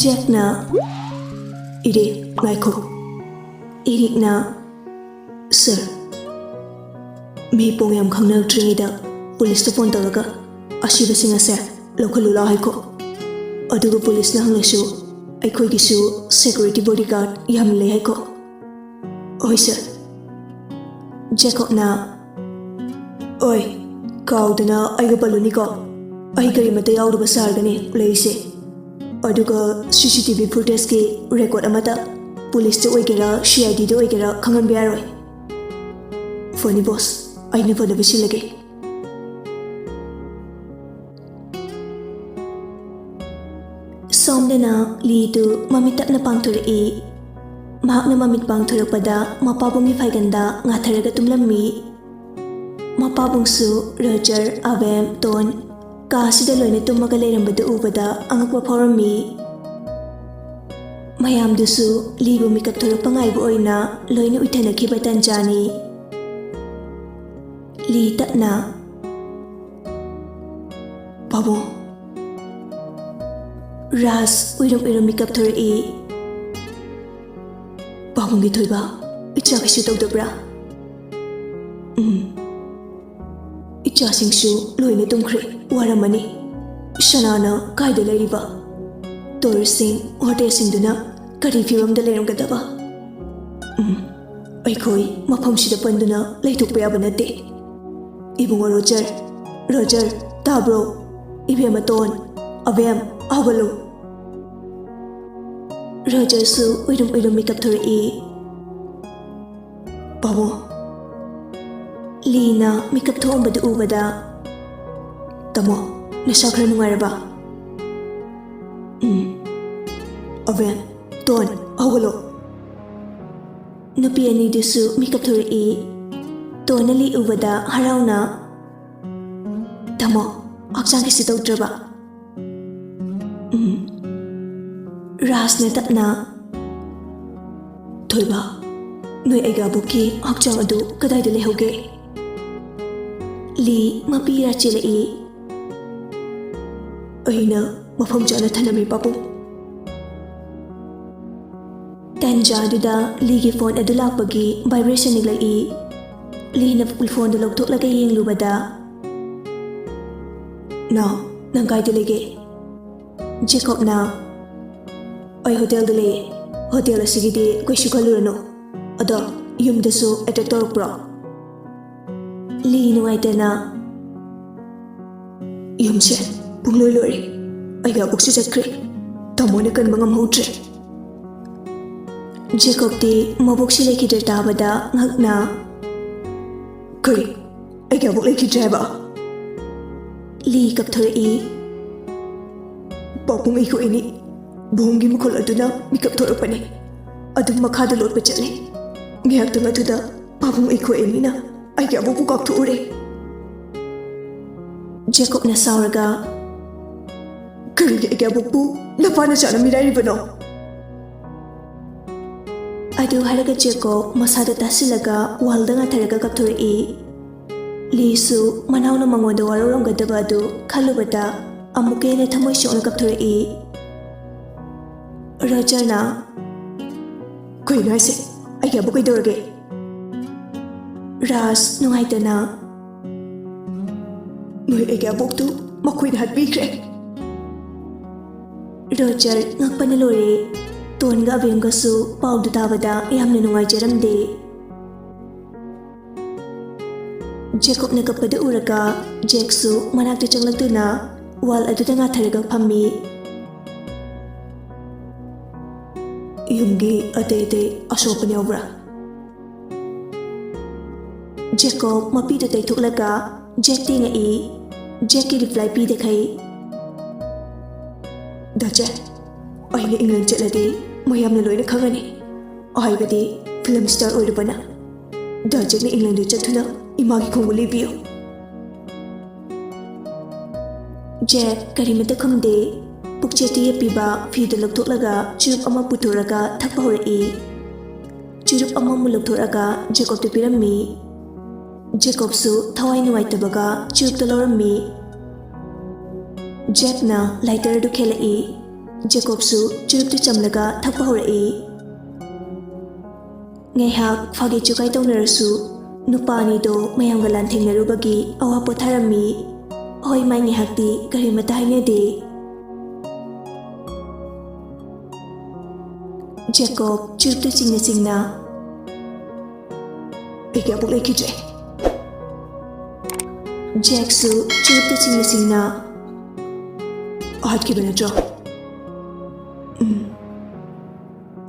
Jack na Iri ngaiko Iri na Sir Mi pong yam khang nag tringi da police ta phone tawraga asiba singa se lokhalu la haiko aduga police na hanglasu aikhoi gisu security bodyguard yam le haiko oi sir Jacob na oi kaudana aiga baluni ko ai kari mata yawruba sargani leise aduga CCTV footage ki record amata police ta oigera CID da oigera khangan biaroi Funny boss aina fada bisilage Somdana li tu mamita na pangthori mahak na mamit pangthori pada mapabong ifaiganda ngatharaga tumlammi mapabong su Roger Avem Ton kasida loine tumaga leirambada ubada angakwa phawrami mayam dusu libu mikap thorok pangaibu oina loine uithanakhiba tanjani li tatna Babu Ras uiram mikap thori Babungi thoiba icha kisu tawdabra icha singsu loine tumkhre waramani shanana kaida leiriba torsing hotel singduna kari firam da leiramgadaba aikhoi mafam sida panduna leithokpa yaba nate ibungo Roger tabro ibema ton avem avalo Roger su uiram mikap thori Babu Lina mikap thombada ubada Tamo nasakra nungaraba Avem ton avalo Nupi ani dusu mikap thori Tonali ubada harauna Tamo akchang kisi tawdraba Ras na tatna Thoiba Noi aiga buki hakchang adu kadai da lehoge Li mapira chilai Aina mafam jana thanami papu Tanja duda Li gi phone adu lakpagi vibration niglai Li na pul phone da lokthok laga yenglubada Na nangai da lege Jacob na Ai hotel dale hotel asigidi kaisu kalurano ada yumdasu attack torokbra li nuaitena yumse pungloi lori aiga buksu chakre tamone kan mangam houtre Jacob ti mabuksi leki tabada ngakna kari aiga buk leki driver li kapthori papung iko ini Buhungi mukol aduna mikap thoropani adum makhada lotpa chale ngiak tanga tuda papung iko enina aigi abupu kak thore Jacob na sauraga kari aigi abupu lapana chana mirai bano adu haraga Jacob masada tasilaga waldanga tharaga kap thori lisu manauna mangonda waroram gadaba adu khalubata amukene thamoi shona kap thori Roger na Koi naise aiga bukai dorge Ras nungaitana Noi aiga buktu makoi na hatbikre Roger ngakpana lori Tonga avemga su paudu tabada yamna nungai jaramde Jacob na kapada uraga Jack su manakta changlaktuna wal aduda ngatharaga phammi Yumgi ate asopani obra Jacob mapi da taituk laga Jack tinga Jack ki reply pi dekhai Dacha aina England chaladi mayamna loina khangani aibadi film star oirubana Dacha ni England chathuna imagi khonguli biyo Jack karimata khamde Pukcheti piba fidu loktholaga churup ama puthuraga thakpa hori churup ama mulokthuraga Jacob te pirammi Jacob su thawai nuaitabaga churup tolorami Jack na lighter du khelai Jacobsu churuptu chamlaga thakpa horei. Ngaihak phagi chukai tawnarasu nupa anido mayamga lanthengnarubagi awa potharami. Hoi mai ngaihakti karimata hainade. Jacob churuptu chingna Eke apuk lekidre. Jacksu churuptu chingna Ahat ki banadro.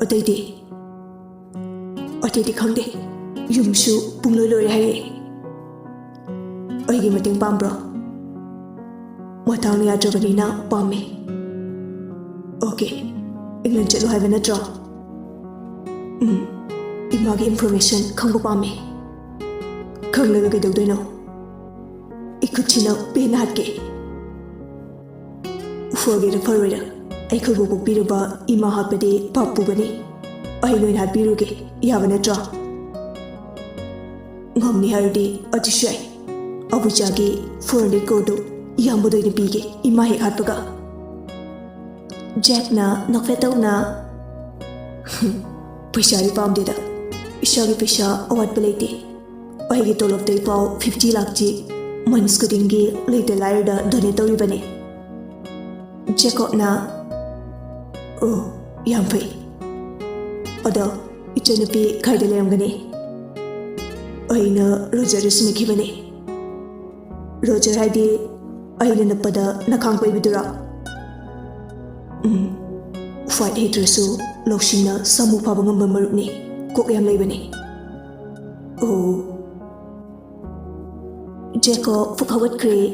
Otaydi khangde. Yumsu pungloi loi hai. Oigi mating pambro. Matang ya jobanina pame. Okay. England chalo hai banadro. Imagi information khangbo pame. Khanglaga ke dogdoino. Ikuchina penatke. Forget forward. I could go Piruba, Ima Hapade, Papugani. I know in Hapiruke, Yavanatra. Gomni Hardy, Otishai, Abuchagi, Fordy Kodo, Yambudo in Pige, Imahi Hapaga. Jack na, Nokvetona Pishari Palm did. Ishari Pisha, or what Pelati. I get all of the pow 50 lakji. Manscudingi, later Lida, Doneto Ribane. Jacob na yam fai. Ado ichanapi khaida layamgani. Aina Roger sinikibani. Roger haidi aina napada nakhangpai bidura. Fight hatrasu loksina samu phaba ngamba marupni kok yam laibani. Jacob fukhawat kre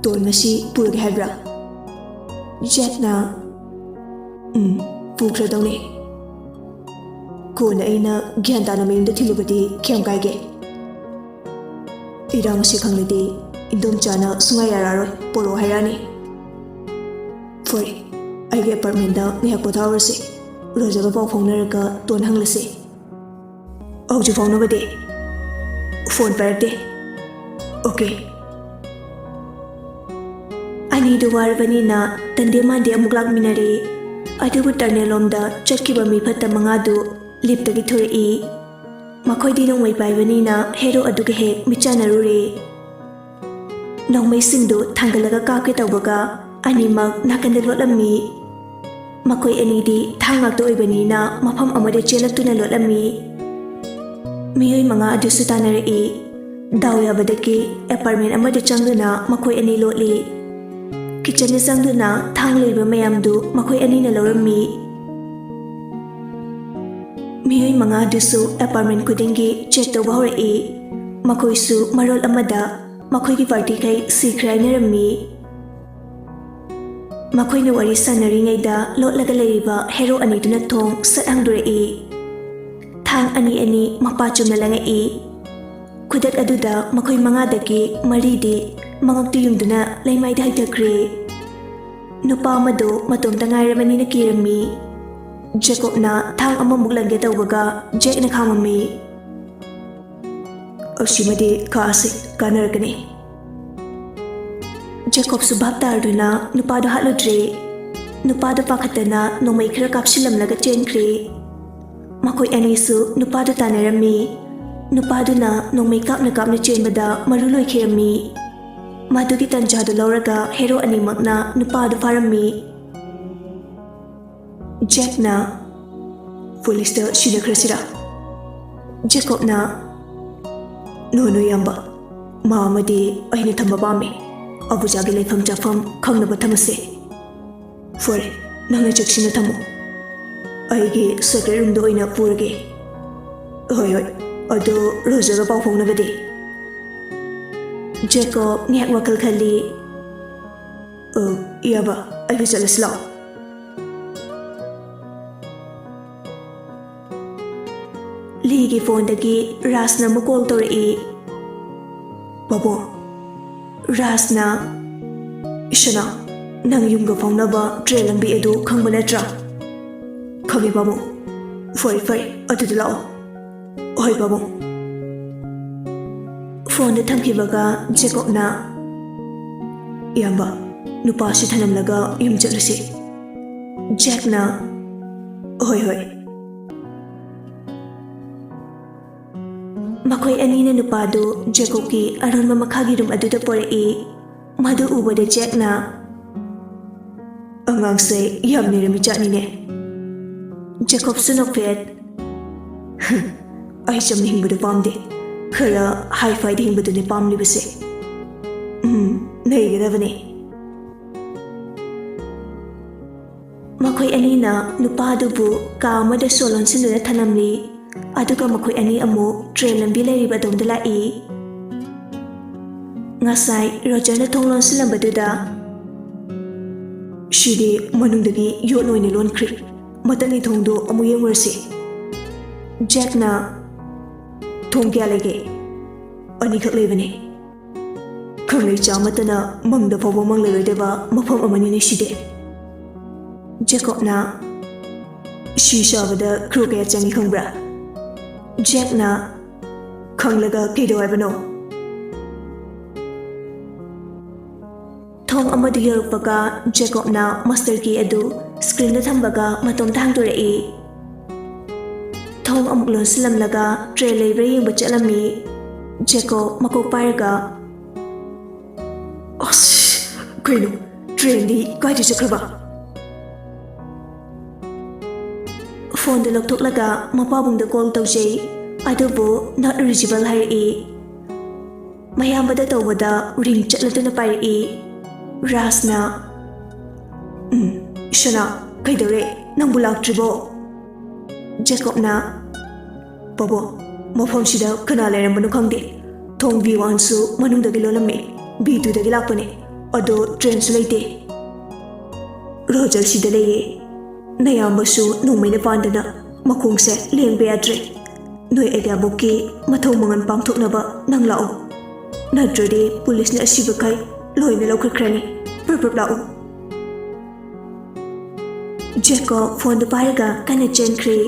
Tor ngasi purag hebra. Jack na pukra dawne. Ko na aina gyan tana mayunda thilubadi kyam kaige. Irang si khangladi indom chana sungai yararoi poro hairani. For aige apartment da ngayak pothawarse. Roja ba phongnaraga ton hanglase. Auju phongnabade. Phone parakte. Okay. Ani duwarbanina tande mande amuklak minare adubu tarnelomda chatkiba mi phatta mangadu liptagi thurei makhoi nong mai paibanina hero aduge he michanarure nongmai singdo thangalaga kaake tawbaga animak nakande lotlammi makhoi anidi thangak to ibanina mafam amade chelaktuna lotlammi miyoi manga adusu tanarei dawya badaki apartment amade changduna makhoi ani lotli Kitchen sangduna thang leba mayamdu makhoi anina lawrammi miyoi manga dusu apartment kudingi check tawba horei makhoi su marol amada makhoi gi party kai sikrai narammi makhoi na wari sanari ngaida lotlaga leiba hero ani duna thong sathangdurei thang ani mapa chumna langai kudat aduda makhoi manga daki maridi mangaktu yungduna laimai dai takre nupa amado matom tangairabani na kirami Jacob na thang amamuk langge tawbaga Jack na khamami Oshimadi kaase kanaragani Jacob subhab tarduna nupa do halodre nupa do pakhatana nomai khara kapsilam laga chenkre makoi anisu nupa do tanarami nupa do na nomai kapna chenbada maruloi khirami Madugi tanjadu lauraga hero animakna nupadu farami. Jack na police da shinakrasira. Jacob na no yamba. Maamadi aina thambabame. Abujagi laifam jafam khangnaba thamase. Fore nangna jakshina thamo. Aigi secret room do oina purage. Hoi ado rojaga paw phongnagade. Jacob ngak wakal khali yaba aigi chalasla Ligi phone dagi Rasna mu call torei Babo Rasna Ishana nang yumga faunaba trail lambi edu khangba natra Khangi babo Fai adu lao Oi babo Phone da thamkibaga Jacob na Yamba ꯅꯨꯄꯥꯁꯤ ꯊꯅꯝꯂꯒ ꯌꯨꯝ ꯆꯠꯂꯁꯤ ꯖꯦꯛꯅ ꯍꯣꯏ ꯍꯣꯏ ꯃꯈꯣꯏ ꯑꯅꯤꯅ ꯅꯨꯄꯥꯗꯨ ꯖꯦꯀꯣꯕꯀꯤ ꯑꯔꯣꯟꯕ ꯃꯈꯥꯒꯤ room ꯑꯗꯨꯗ ꯄꯣꯔꯛꯏ ꯃꯗꯨ ꯎꯕꯗ ꯖꯦꯛꯅ ꯑꯉꯥꯡꯁꯦ ꯌꯥꯝ ꯅꯩꯔꯝꯃꯤ ꯖꯥꯠꯅꯤꯅꯦ ꯖꯦꯀꯣꯕꯁꯨ ꯅꯣꯛꯐꯦꯠ ꯑꯩ ꯆꯝꯅ ꯍꯤꯡꯕꯗꯨ ꯄꯥꯝꯗꯦ ꯈꯔ ꯍꯥꯏ ꯐꯥꯏꯗ ꯍꯤꯡꯕꯗꯨꯅꯦ ꯄꯥꯝꯂꯤꯕꯁꯦ ꯅꯩꯒꯗꯕꯅꯦ ꯃꯈꯣꯏ ꯑꯅꯤꯅ ꯅꯨꯄꯥ ꯑꯗꯨꯕꯨ ꯀꯥ ꯑꯃꯗ ꯁꯣ ꯂꯣꯟꯁꯤꯟꯗꯨꯅ ꯊꯅꯝꯂꯤ ꯑꯗꯨꯒ ꯃꯈꯣꯏ ꯑꯅꯤ ꯑꯃꯨꯛ ꯇ꯭ꯔꯦꯟ ꯂꯝꯕꯤ ꯂꯩꯔꯤꯕ ꯑꯗꯣꯝꯗ ꯂꯥꯛꯏ ꯉꯁꯥꯏ ꯔꯣꯖꯔꯅ ꯊꯣꯡ ꯂꯣꯟꯁꯤꯜꯂꯝꯕꯗꯨꯗ ꯁꯤꯗꯤ ꯃꯅꯨꯡꯗꯒꯤ ꯌꯣꯠ ꯑꯣꯏꯅ ꯂꯣꯟꯈ꯭ꯔꯤ ꯃꯊꯪꯒꯤ ꯊꯣꯡꯗꯣ ꯑꯃꯨꯛ ꯌꯦꯡꯉꯨꯔꯁꯤ ꯖꯦꯛꯅ ꯊꯣꯡ ꯀꯌꯥ ꯂꯩꯒꯦ ꯑꯅꯤꯈꯛ ꯂꯩꯕꯅꯤ ꯈꯪꯂꯩ ꯆꯥꯃꯠꯇꯅ ꯃꯪꯗ ꯐꯥꯎꯕ ꯃꯪꯂꯔꯣꯏꯗꯕ ꯃꯐꯝ ꯑꯃꯅꯤꯅꯦ ꯁꯤꯗꯤ ꯖꯦꯀꯣꯕꯅ ꯁꯤ ꯁꯥꯕꯗ ꯀ꯭ꯔꯣ ꯀꯌꯥ ꯆꯪꯏ ꯈꯪꯕ꯭ꯔꯥ ꯖꯦꯛꯅ ꯈꯪꯂꯒ ꯀꯩꯗꯧ ꯍꯥꯏꯕꯅꯣ ꯊꯣꯡ ꯑꯃꯗ ꯌꯧꯔꯛꯄꯒ ꯖꯦꯀꯣꯕꯅ ꯃꯥꯁꯇꯔ ꯀꯤ ꯑꯗꯨ ꯁ꯭ꯀ꯭ꯔꯤꯟꯗ ꯊꯝꯕꯒ ꯃꯇꯣꯝꯇ ꯍꯥꯡꯗꯣꯔꯛꯏ ꯊꯣꯡ ꯑꯃꯨꯛ ꯂꯣꯟꯁꯤꯜꯂꯝꯂꯒ ꯇ꯭ꯔꯦꯟ ꯂꯩꯕ꯭ꯔꯥ ꯌꯦꯡꯕ ꯆꯠꯂꯝꯃꯤ ꯖꯦꯀꯣꯕ ꯃꯀꯣꯛ ꯄꯥꯏꯔꯒ ꯑꯁ ꯀꯩꯅꯣ ꯇ꯭ꯔꯦꯟꯗꯤ ꯀꯥꯏꯗ ꯆꯠꯈ꯭ꯔꯕ ꯐꯣꯟꯗ ꯂꯧꯊꯣꯛꯂꯒ ꯃꯄꯥꯕꯨꯡꯗ ꯀꯣꯜ ꯇꯧꯖꯩ ꯑꯗꯨꯕꯨ ꯅꯣꯠ ꯔꯤꯆꯦꯕꯜ ꯍꯥꯏꯔꯛꯏ ꯃꯌꯥꯝꯕꯗ ꯇꯧꯕꯗ ꯔꯤꯡ ꯆꯠꯂꯗꯨꯅ ꯄꯥꯏꯔꯛꯏ ꯔꯥꯖꯅ ꯁꯅꯥ ꯀꯩꯗꯧꯔꯦ ꯅꯪꯕꯨ ꯂꯥꯛꯇ꯭ꯔꯤꯕꯣ ꯖꯦꯀꯣꯕꯅ ꯕꯣꯕꯣ ꯃꯐꯝꯁꯤꯗ ꯀꯅꯥ ꯂꯩꯔꯝꯕꯅꯣ ꯈꯪꯗꯦ ꯊꯣꯡ V1ꯁꯨ ꯃꯅꯨꯡꯗꯒꯤ ꯂꯣꯜꯂꯝꯃꯤ V2ꯗꯒꯤ ꯂꯥꯛꯄꯅꯦ ꯑꯗꯣ ꯇ꯭ꯔꯦꯟꯁꯨ ꯂꯩꯇꯦ ꯔꯣꯖꯔ ꯁꯤꯗ ꯂꯩꯌꯦ ꯅꯌꯥꯝꯕꯁꯨ ꯅꯣꯡꯃꯩꯅ ꯄꯥꯟꯗꯅ ꯃꯈꯣꯡꯁꯦ ꯂꯦꯡꯕ ꯌꯥꯗ꯭ꯔꯦ ꯅꯣꯏ ꯑꯦꯒ꯭ꯌꯥꯕꯣꯛꯀꯤ ꯃꯊꯧ ꯃꯉꯜ ꯄꯥꯡꯊꯣꯛꯅꯕ ꯅꯪ ꯂꯥꯛꯎ ꯅꯠꯇ꯭ꯔꯗꯤ ꯄꯨꯂꯤꯁꯅ ꯑꯁꯤꯕꯈꯩ ꯂꯣꯏꯅ ꯂꯧꯈꯠꯈ꯭ꯔꯅꯤ ꯄ꯭ꯔꯞ ꯂꯥꯛꯎ ꯖꯦꯀꯣꯕ ꯐꯣꯟꯗꯨ ꯄꯥꯏꯔꯒ ꯀꯟꯅ ꯆꯦꯟꯈ꯭ꯔꯤ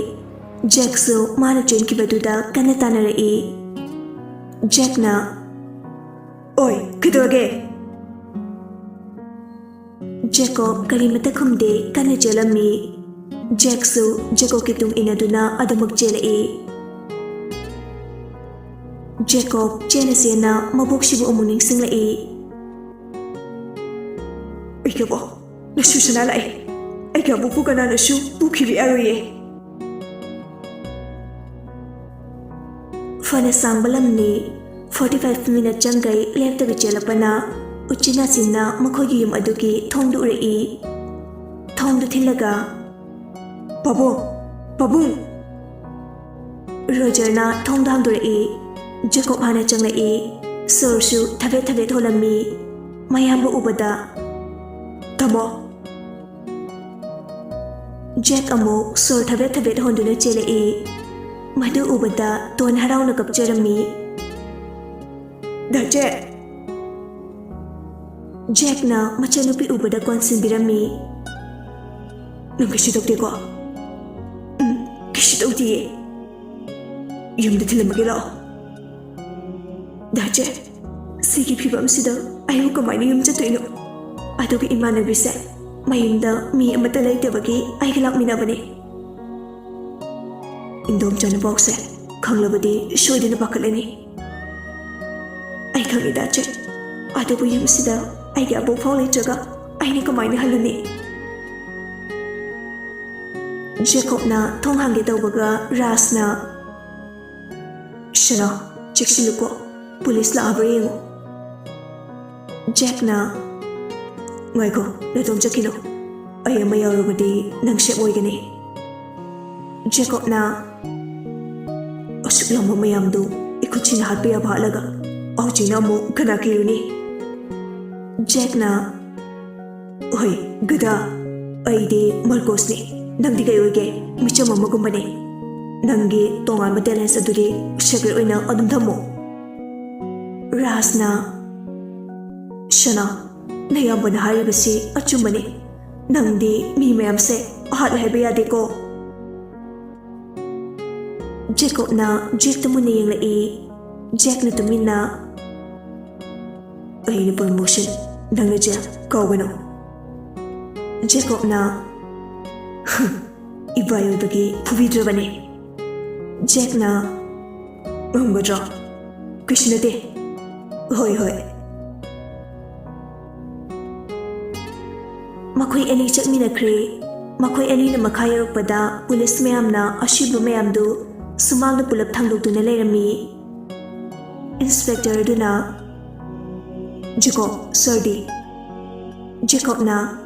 ꯖꯦꯛꯁꯨ ꯃꯥꯅ ꯆꯦꯟꯈꯤꯕꯗꯨꯗ ꯀꯟꯅ ꯇꯥꯟꯅꯔꯛꯏ ꯖꯦꯛꯅ ꯑꯣꯏ ꯀꯩꯗꯧꯔꯒꯦ ꯖꯦꯀꯣꯕ ꯀꯔꯤꯃꯠꯇ ꯈꯨꯝꯗꯦ ꯀꯟꯅ ꯆꯦꯜꯂꯝꯃꯤ ꯖꯦꯛꯁꯨ ꯖꯦꯀꯣꯕꯀꯤ ꯇꯨꯡ ꯏꯟꯅꯗꯨꯅ ꯑꯗꯨꯃꯛ ꯆꯦꯜꯂꯛꯏ ꯖꯦꯀꯣꯕ ꯆꯦꯟꯅ ꯆꯦꯟꯅ ꯃꯕꯣꯛꯁꯤꯕꯨ ꯑꯃꯨꯛ ꯅꯤꯡꯁꯤꯡꯂꯛꯏ ꯑꯩꯒꯕꯣ ꯅꯁꯨ ꯁꯅꯥ ꯂꯥꯛꯑꯦ ꯑꯩꯒꯕꯣꯛꯄꯨ ꯀꯅꯥꯅꯁꯨ ꯄꯨꯈꯤꯕ ꯌꯥꯔꯣꯏꯌꯦ ꯐꯅ ꯁꯥꯡꯕ ꯂꯝꯅꯤ 45 ꯃꯤꯅꯠ ꯆꯪꯒꯩ ꯂꯦꯞꯇꯕꯤ ꯆꯦꯜꯂꯛꯄꯅ ꯎꯆꯤꯟꯅꯥꯆꯤꯟꯅ ꯃꯈꯣꯏꯒꯤ ꯌꯨꯝ ꯑꯗꯨꯒꯤ ꯊꯣꯡꯗꯨ ꯎꯔꯛꯏ ꯊꯣꯡꯗꯨ ꯊꯤꯜꯂꯒ ꯄꯥꯕꯨꯡ ꯔꯣꯖꯔꯅ ꯊꯣꯡꯗ ꯍꯥꯡꯗꯣꯔꯛꯏ ꯖꯦꯀꯣꯕ ꯍꯥꯟꯅ ꯆꯪꯂꯛꯏ ꯁꯣꯔꯁꯨ ꯊꯕꯦꯠ ꯊꯕꯦꯠ ꯍꯣꯜꯂꯝꯃꯤ ꯃꯌꯥꯝꯕ ꯎꯕꯗ ꯊꯝꯃꯣ ꯖꯦꯛ ꯑꯃꯨꯛ ꯁꯣꯔ ꯊꯕꯦꯠ ꯊꯕꯦꯠ ꯍꯣꯟꯗꯨꯅ ꯆꯦꯜꯂꯛꯏ ꯃꯗꯨ ꯎꯕꯗ ꯇꯣꯟ ꯍꯔꯥꯎꯅ ꯀꯞꯆꯔꯝꯃꯤ ꯗꯥꯆꯦ ꯖꯦꯛꯅ ꯃꯆꯥꯅꯨꯄꯤ ꯎꯕꯗ ꯀꯣꯟꯁꯤꯟꯕꯤꯔꯝꯃꯤ ꯅꯪ ꯀꯩꯁꯨ ꯇꯧꯗꯦꯀꯣ ꯀꯩꯁꯨ ꯇꯧꯗꯤꯌꯦ ꯌꯨꯝꯗ ꯊꯤꯜꯂꯝꯃꯒꯦ ꯂꯥꯛꯑꯣ ꯗꯥꯆꯦ ꯁꯤꯒꯤ ꯐꯤꯕꯝꯁꯤꯗ ꯑꯩꯕꯨ ꯀꯃꯥꯏꯅ ꯌꯨꯝ ꯆꯠꯇꯣꯏꯅꯣ ꯑꯗꯨꯒ ꯏꯃꯥꯟꯅꯕꯤꯁꯦ ꯃꯌꯨꯝꯗ ꯃꯤ ꯑꯃꯠꯇ ꯂꯩꯇꯕꯒꯤ ꯑꯩꯒ ꯂꯥꯛꯃꯤꯟꯅꯕꯅꯤ ꯏꯟꯗꯣꯝꯆꯥꯅ ꯄꯥꯎꯁꯦ ꯈꯪꯂꯕꯗꯤ ꯁꯣꯏꯗꯅ ꯄꯥꯈꯠꯂꯅꯤ ꯑꯩ ꯈꯪꯉꯤ ꯗꯥꯆꯦ ꯑꯗꯨꯕꯨ ꯌꯨꯝꯁꯤꯗ ꯑꯩꯒꯤ ꯑꯕꯣꯛ ꯐꯥꯎ ꯂꯩꯇ꯭ꯔꯒ ꯑꯩꯅ ꯀꯃꯥꯏꯅ ꯍꯜꯂꯨꯅꯤ ꯖꯦꯀꯣꯕꯅ ꯊꯣꯡ ꯍꯥꯡꯒꯦ ꯇꯧꯕꯒ ꯔꯥꯖꯅ ꯁꯅꯥ ꯆꯦꯛꯁꯤꯜꯂꯨꯀꯣ ꯄꯨꯂꯤꯁ ꯂꯥꯛꯑꯕ꯭ꯔꯥ ꯌꯦꯡꯉꯨ ꯖꯦꯛꯅ ꯉꯥꯏꯈꯣ ꯅꯇꯣꯝ ꯆꯠꯈꯤꯅꯣ ꯑꯩ ꯑꯃ ꯌꯥꯎꯔꯕꯗꯤ ꯅꯪ ꯁꯦꯞ ꯑꯣꯏꯒꯅꯤ ꯖꯦꯀꯣꯕꯅ ꯑꯁꯨꯛ ꯌꯥꯝꯕ ꯃꯌꯥꯝꯗꯨ ꯏꯈꯨꯠꯁꯤꯅ ꯍꯥꯠꯄ ꯌꯥꯕ ꯍꯥꯠꯂꯒ ꯍꯧꯖꯤꯛꯅ ꯑꯃꯨꯛ ꯀꯅꯥ ꯀꯤꯔꯨꯅꯤ ꯖꯦꯛꯅ ꯍꯣꯏ ꯒꯗꯥ ꯑꯩꯗꯤ ꯃꯥꯔꯀꯣꯁꯅꯤ ꯅꯪꯗꯤ ꯀꯩ ꯑꯣꯏꯒꯦ ꯃꯤꯆꯝ ꯑꯃꯒꯨꯝꯕꯅꯤ ꯅꯪꯒꯤ ꯇꯣꯉꯥꯟꯕ ꯇꯦꯂꯦꯟꯁ ꯑꯗꯨꯗꯤ ꯁꯦꯀ꯭ꯔꯦꯠ ꯑꯣꯏꯅ ꯑꯗꯨꯝ ꯊꯝꯃꯨ ꯔꯥꯖꯅ ꯁꯅꯥ ꯅꯌꯥꯝꯕꯅ ꯍꯥꯏꯔꯤꯕꯁꯤ ꯑꯆꯨꯝꯕꯅꯤ ꯅꯪꯗꯤ ꯃꯤ ꯃꯌꯥꯝꯁꯦ ꯍꯥꯠꯂꯦ ꯍꯥꯏꯕ ꯌꯥꯗꯦꯀꯣ ꯖꯦꯀꯣꯕꯅ ꯖꯦꯛꯇ ꯃꯨꯟꯅ ꯌꯦꯡꯂꯛꯏ ꯖꯦꯛꯅ ꯇꯨꯃꯤꯟꯅ ꯑꯩꯅ ꯄ꯭ꯔꯃꯣꯁꯟ ꯅꯪꯅ ꯖꯦꯛ ꯀꯥꯎꯒꯅꯨ Jacobna Ibayobagi Puvidravani Jackna Rumgadra Krishnade Hoi Hoi Makoi ani chakmina kre Makoi ani na makayarokpada Police mayamna ashiba mayamdu Sumang na pulap thanglok duna layrami Inspector duna Jacob Sardi Jacob na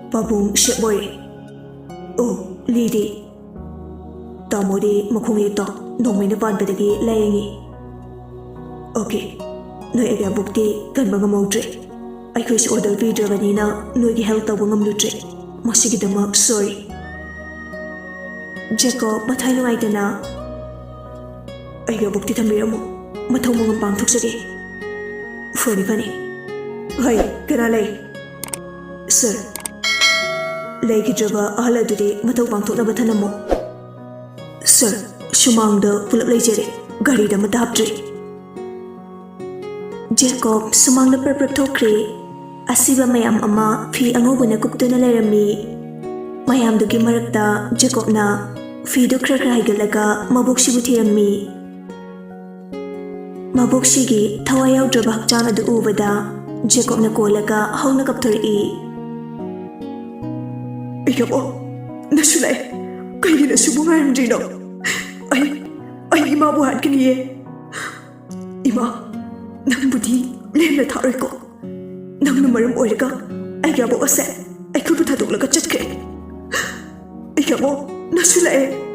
Babum Shepboy Oh Lidi Tamodi makungi to Nongmay na panpadagi layangi Okay Noy aga bukti kan mga maudre Ay ko'y si order video ganina Noy gi help tawang amludre Masigidama sorry Jacob matay nung ay na Ay aga bukti tambira mo Mataw mo ng pangtok sige Funny Hay kanalay Sir Lay kidraba ahala dudi mataw pangtok na batana mo Sir Shumang da pulap lay jere Gari da matahapdre Jacob sumang na perpetokre Asiba mayam ama fi angobo na kupto na layrami Mayam dugi marakta Jacob na fi do krakra higalaga mabokshi butirami Mabokshi gi tawayaw draba hakjana du ubada Jacob na kolaga haw na kaptori Iyabo nasulay Kaya nasubungan dino Ay ima buhat kaniye Ima Nang budi lehna tharoy ko Nang namaram oiraga Ay gabo ase Ay kudu thadok laga chatkre Ay gabo nasulay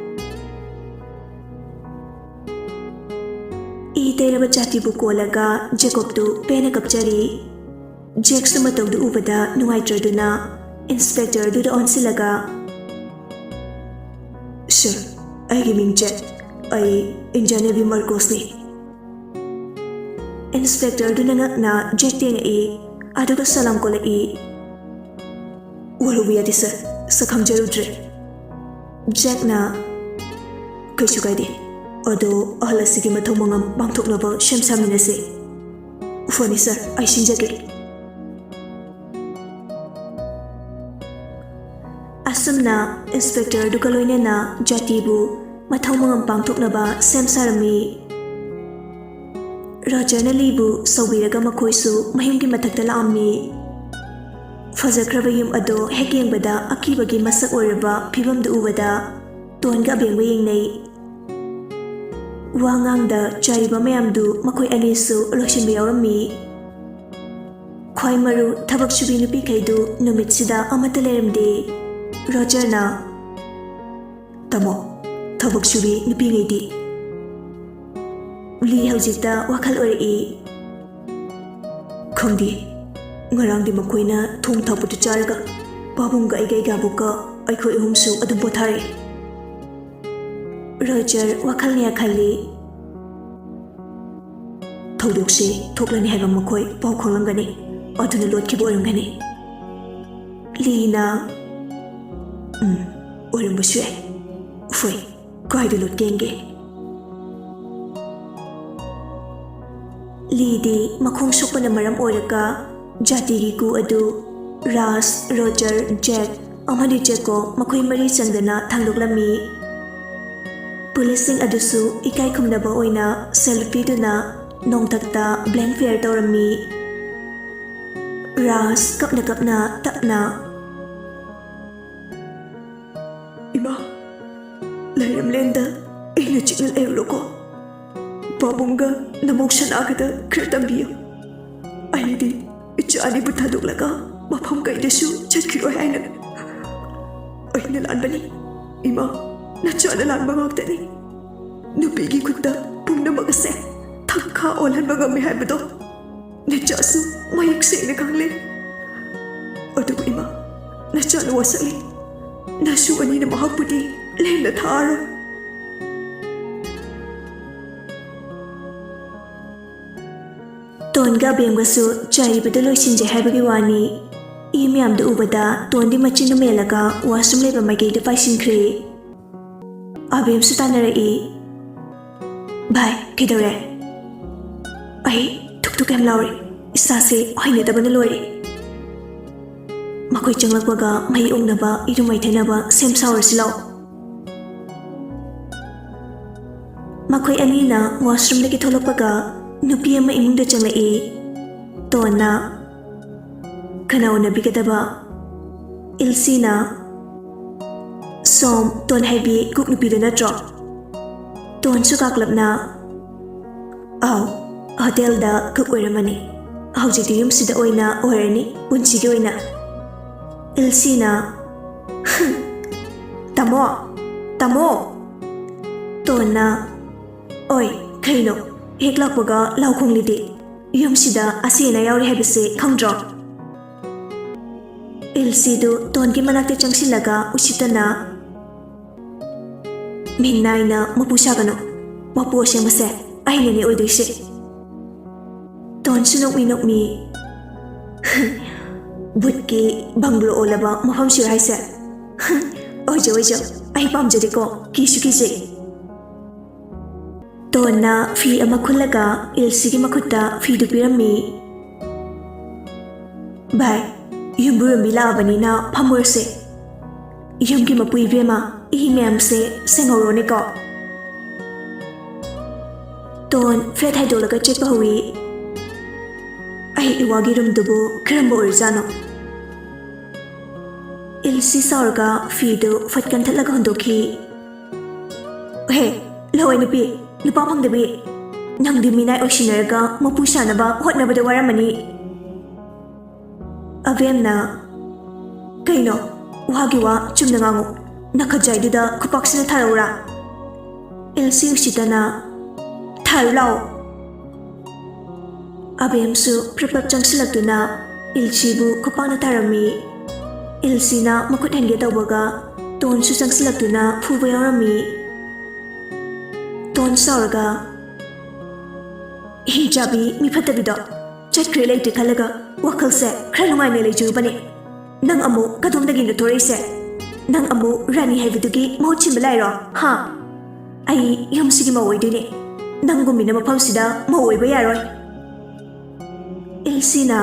Iteraba chati bu kolaga Jacob tu pena kapchari Jack sumatog du ubada nungaitra duna Inspector du da onsilaga Sir ay giming Jack ay Injanevi Marcos ni Inspector du nangak na Jack tinga aduga salam kola walubi adi sir sakam jarudre Jack na kaishu gaidi Odo ahala sige mathaw mangam bangthok naba shamsamina se Funny sir ay sinjage Asumna Inspector du kaloina na jatibu mathaw mangam bangthok naba samsarami Rajana libu sawiraga makoisu mahimgi mathakta laammi Fazakraba yum ado hek yengbada akibagi masak oiraba phibam du ubada tonga bengba yengnei Wangangda chariba mayamdu makoi anisu lokshinba yaurami Khwai maru thabak subi nupi kaidu numitsida amata leramde Rogerna Tamo thabak subi nupi ngaidi Li haujikta wakal ori Khongdi ngarangdi makoina thong thaputu charaga babunga igai gabuka aikhoi humsu adum pothare Roger wakal ne khali Thoudokse thoklani haiba makoi pau khonglangani aduna lotki boramgani Lina Orambusue Foi Kwaidu lotgenge Lidi makhong sukpana maram oraga Jati gi ku adu Ras, Roger, Jack amadi Jacob makhoi mari changdana thangloklami Policing adusu ikai khumnaba oina selfie duna nongtakta blank fair tawrami Ras kapna tapna Ima Layram lenda ina chiknal euroko Babunga namokshan agada kritambiyo Aidi ichani buthadoklaga mafam kaidasu chatkiro haina Aina lanbani Ima nachana lanba ngakdani Nupigi kutta pumna magase thakha olhanba ngami haibado Nachasu mayak sengna kangle Adugu Ima nachana wasali Nasu anina mahakpudi lehna thara Tonga bemgasu charibada loisinje haibagi wani Imyamda ubada tondi machindu melaga washroom leba maigayda paisinkre Abem su tanara Bye kidore Ai tuk tuk em lauri Isase haina dabana lori ꯃꯈꯣꯏ ꯆꯪꯂꯛꯄꯒ ꯃꯩ ꯎꯪꯅꯕ ꯏꯔꯨꯃꯩ ꯊꯩꯅꯕ ꯁꯦꯝ ꯁꯥꯎꯔꯁꯤ ꯂꯥꯎ ꯃꯈꯣꯏ ꯑꯅꯤꯅ ꯋꯥꯁꯔꯨꯝꯗꯒꯤ ꯊꯣꯛꯂꯛꯄꯒ ꯅꯨꯄꯤ ꯑꯃ ꯏꯃꯨꯡꯗ ꯆꯪꯂꯛꯏ ꯇꯣꯟꯅ ꯈꯅꯥ ꯎꯅꯕꯤꯒꯗꯕ ꯏꯜꯁꯤꯅ ꯁꯣꯝ ꯇꯣꯟ ꯍꯥꯏꯕꯤ ꯀꯨꯛ ꯅꯨꯄꯤꯗꯨ ꯅꯠꯇ꯭ꯔꯣ ꯇꯣꯟꯁꯨ ꯀꯥꯛꯂꯞꯅ ꯑꯥꯎ ꯍꯣꯇꯦꯜꯗ ꯀꯨꯛ ꯑꯣꯏꯔꯝꯃꯅꯤ ꯍꯧꯖꯤꯛꯇꯤ ꯌꯨꯝꯁꯤꯗ ꯑꯣꯏꯅ ꯑꯣꯏꯔꯅꯤ ꯄꯨꯟꯁꯤꯒꯤ ꯑꯣꯏꯅ ꯏꯜꯁꯤꯅ ꯇꯥꯃꯣ ꯇꯥꯃꯣ ꯇꯣꯟꯅ ꯑꯣꯏ ꯀꯩꯅꯣ ꯍꯦꯛ ꯂꯥꯛꯄꯒ ꯂꯥꯎ ꯈꯣꯡꯂꯤꯗꯤ ꯌꯨꯝꯁꯤꯗ ꯑꯁꯤ ꯑꯅꯥ ꯌꯥꯎꯔꯤ ꯍꯥꯏꯕꯁꯦ ꯈꯪꯗ꯭ꯔꯣ ꯏꯜꯁꯤꯗꯨ ꯇꯣꯟꯒꯤ ꯃꯅꯥꯛꯇ ꯆꯪꯁꯤꯜꯂꯒ ꯎꯁꯤꯠꯇꯅ ꯃꯤꯡꯅꯥꯏꯅ ꯃꯄꯨ ꯁꯥꯒꯅꯨ ꯃꯄꯨ ꯑꯁꯦꯡꯕꯁꯦ ꯑꯩꯅꯅꯦ ꯑꯣꯏꯗꯣꯏꯁꯦ ꯇꯣꯟꯁꯨ ꯅꯣꯛꯃꯤ ꯅꯣꯛꯃꯤ ꯕꯨꯠꯀꯤ ꯕꯪꯒ꯭ꯂꯣ ꯑꯣꯜꯂꯕ ꯃꯐꯝꯁꯤꯔ ꯍꯥꯏꯁꯦ ꯑꯣꯏꯖꯧ ꯑꯣꯏꯖꯧ ꯑꯩ ꯄꯥꯝꯖꯗꯦꯀꯣ ꯀꯤꯁꯨ ꯀꯤꯖꯩ ꯇꯣꯟꯅ ꯐꯤ ꯑꯃ ꯈꯨꯜꯂꯒ ꯏꯜꯁꯤꯒꯤ ꯃꯈꯨꯠꯇ ꯐꯤꯗꯨ ꯄꯤꯔꯝꯃꯤ ꯚꯥꯏ ꯌꯨꯝꯕꯨꯔꯝꯕꯤ ꯂꯥꯛꯑꯕꯅꯤꯅ ꯐꯝꯃꯨꯔꯁꯦ ꯌꯨꯝꯒꯤ ꯃꯄꯨ ꯏꯕꯦꯝꯃ ꯏ ꯃꯌꯥꯝꯁꯦ ꯁꯦꯡꯍꯧꯔꯣꯅꯦꯀꯣ ꯇꯣꯟ ꯐ꯭ꯂꯦꯠ ꯍꯥꯏꯗꯣꯛꯂꯒ ꯆꯠꯄ ꯍꯧꯏ ꯑꯩ ꯏꯋꯥꯒꯤ ꯔꯨꯝꯗꯨꯕꯨ ꯀꯔꯝꯕ ꯑꯣꯏꯔꯖꯥꯠꯅꯣ ꯏꯜꯁꯤ ꯁꯥꯎꯔꯒ ꯐꯤꯗꯨ ꯐꯠ ꯀꯟꯊꯠꯂꯒ ꯍꯨꯟꯗꯣꯛꯈꯤ ꯍꯦ ꯂꯍꯣꯏ ꯅꯨꯄꯤ ꯅꯨꯄꯥ ꯐꯪꯗꯕꯤ ꯅꯪꯗꯤ ꯃꯤꯅꯥꯏ ꯑꯣꯏꯁꯤꯟꯅꯔꯒ ꯃꯄꯨ ꯁꯥꯅꯕ ꯍꯣꯠꯅꯕꯗ ꯋꯥꯔꯝꯃꯅꯤ ꯑꯕꯦꯝꯅ ꯀꯩꯅꯣ ꯋꯥꯒꯤ ꯋꯥ ꯆꯨꯝꯅ ꯉꯥꯡꯉꯨ ꯅꯈꯠꯖꯥꯏꯗꯨꯗ ꯈꯨꯄꯥꯛꯁꯤꯅ ꯊꯥꯔꯧꯔꯥ ꯏꯜꯁꯤ ꯎꯁꯤꯠꯇꯅ ꯊꯥꯔꯨ ꯂꯥꯎ ꯑꯕꯦꯝꯁꯨ ꯄ꯭ꯔꯞ ꯆꯪꯁꯤꯜꯂꯛꯇꯨꯅ ꯏꯜꯁꯤꯕꯨ ꯈꯨꯄꯥꯛꯅ ꯊꯥꯔꯝꯃꯤ ꯏꯜꯁꯤꯅ ꯃꯈꯨꯠ ꯍꯟꯒꯦ ꯇꯧꯕꯒ ꯇꯣꯟꯁꯨ ꯆꯪꯁꯤꯜꯂꯛꯇꯨꯅ ꯐꯨꯕ ꯌꯥꯎꯔꯝꯃꯤ ꯇꯣꯟ ꯁꯥꯎꯔꯒ ꯍꯤꯡꯆꯥꯕꯤ ꯃꯤ ꯐꯠꯇꯕꯤꯗꯣ ꯆꯠꯈ꯭ꯔꯦ ꯂꯩꯇ꯭ꯔꯦ ꯈꯜꯂꯒ ꯋꯥꯈꯜꯁꯦ ꯈꯔ ꯅꯨꯡꯉꯥꯏꯅ ꯂꯩꯖꯔꯨꯕꯅꯦ ꯅꯪ ꯑꯃꯨꯛ ꯀꯗꯣꯝꯗꯒꯤꯅꯣ ꯊꯣꯔꯛꯏꯁꯦ ꯅꯪ ꯑꯃꯨꯛ ꯔꯥꯅꯤ ꯍꯥꯏꯕꯗꯨꯒꯤ ꯃꯍꯨꯠ ꯁꯤꯟꯕ ꯂꯥꯛꯏꯔꯣ ꯍꯥ ꯑꯩ ꯌꯨꯝꯁꯤꯒꯤ ꯃꯧ ꯑꯣꯏꯗꯣꯏꯅꯦ ꯅꯪꯒꯨꯝꯕꯤꯅ ꯃꯐꯝꯁꯤꯗ ꯃꯧ ꯑꯣꯏꯕ ꯌꯥꯔꯣꯏ ꯏꯜꯁꯤꯅ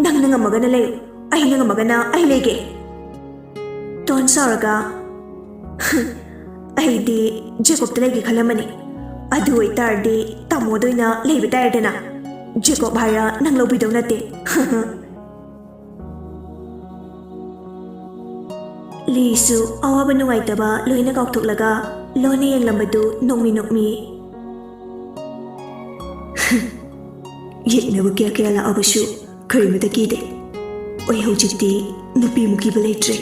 ꯅꯪꯅ ꯉꯝꯃꯒꯅ ꯂꯩꯌꯨ ꯑꯩꯅ ꯉꯝꯃꯒꯅ ꯑꯩ ꯂꯩꯒꯦ ꯇꯣꯟ ꯁꯥꯎꯔꯒ ꯑꯩꯗꯤ ꯖꯦꯀꯣꯕꯇ ꯂꯩꯒꯦ ꯈꯜꯂꯝꯕꯅꯤ ꯑꯗꯨ ꯑꯣꯏꯇꯥꯔꯗꯤ ꯇꯥꯃꯣꯗ ꯑꯣꯏꯅ ꯂꯩꯕ ꯇꯥꯔꯦꯗꯅ ꯖꯦꯀꯣꯕ ꯍꯥꯏꯔ ꯅꯪ ꯂꯧꯕꯤꯗꯧ ꯅꯠꯇꯦ ꯂꯤꯁꯨ ꯑꯋꯥꯕ ꯅꯨꯡꯉꯥꯏꯇꯕ ꯂꯣꯏꯅ ꯀꯥꯎꯊꯣꯛꯂꯒ ꯂꯣꯟꯅ ꯌꯦꯡꯂꯝꯕꯗꯨ ꯅꯣꯛꯃꯤ ꯅꯣꯛꯃꯤ ꯌꯦꯛꯅꯕ ꯀꯌꯥ ꯂꯥꯛꯑꯕꯁꯨ ꯀꯔꯤꯃꯇ ꯀꯤꯗꯦ ꯑꯩ ꯍꯧꯖꯤꯛꯇꯤ ꯅꯨꯄꯤꯃꯨꯛ ꯀꯤꯕ ꯂꯩꯇ꯭ꯔꯦ